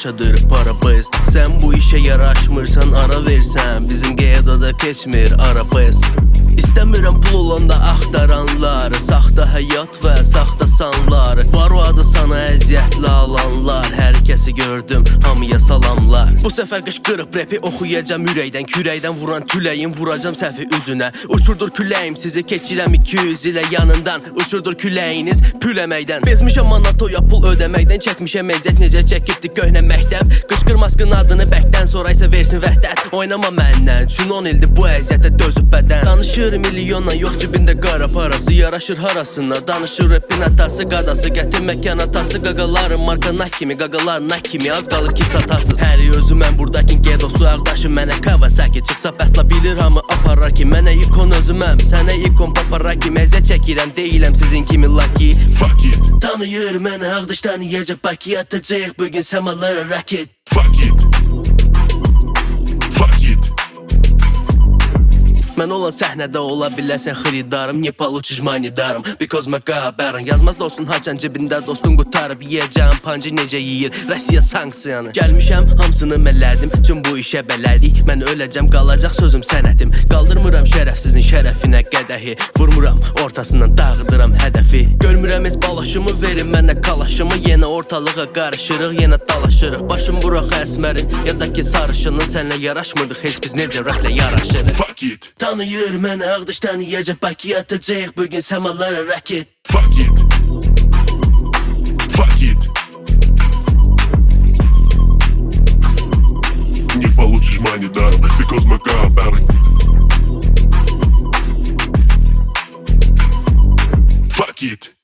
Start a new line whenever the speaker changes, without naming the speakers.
başadır parabız. Sen bu işe yaraşmırsan ara versən, bizim qeyadada keçmir arabız. İstəmirəm pul olanda axtaranlar, saxta həyat və saxta sanlar. Var o adı sana əziyyətlə alanlar, hər kəsi gördüm, hamıya salamlar. Bu səfər qışqırıb rapi oxuyacam ürəkdən, kürəkdən vuran tüləyin vuracam səhvi üzünə. Uçurdur küləyim sizi, keçirəm 200 ilə yanından, uçurdur küləyiniz püləməkdən. Bezmişəm manatoya pul ödəməkdən, çəkmişəm əziyyət necə çəkibdik köhnə məktəb. Qışqır maskın adını bəkdən, sonra isə versin vəhdət. Oynama məndən, çün 10 ildir bu əziyyətə dözüb bədən. Danışır milyonla, yox cibində qara parası, yaraşır harasına. Danışır rapin atası, qadası, gətir məkan atası. Qaqaların marka nak kimi, qaqalar nak kimi, az qalır ki satasız. Həri özü mən buradakin gedosu ağdaşı, mənə Kawasaki çıxsa bətla bilir hamı aparar ki. Mənə ikon özüməm, sənə ikon paparaki. Məzət çəkirəm, deyiləm sizin kimi lucky.
Fuck it,
Tanıyır mənə ağdaş, tanıyacaq Bakı, atacaq bugün semalara raket.
fuck it, fuck it.
Mən olan səhnədə ola bilərsən xiridarım, Nepal uçuş manidarım, because məqabərin. Yazmaz dostun haçan cibində, dostun qutarıb yiyəcəm, pancı necə yiyir Rasiya sanksiyanı. Gəlmişəm, hamısını məllədim, çün bu işə bələdik. Mən öləcəm, qalacaq sözüm sənətim. Qaldırmıram şərəfsizin şərəfinə qədəhi, vurmuram ortasından dağıdıram hədəfi. Görmürəm heç balaşımı, verin mənə kalaşımı. Yenə ortalığa qarışırıq, yenə dalaşırıq. Başım burax əsmərin, ya da ki sarışının. Sənlə yaraşmırdıq, heç biz necə raplə yaraşırıq.
Fuck it,
Tanıyır mənə ağdaş, tanıyacaq Bakı, atacaq bugün semalara raket.
fuck it, fuck it. Не получишь money даром, because макабры. Fuck it.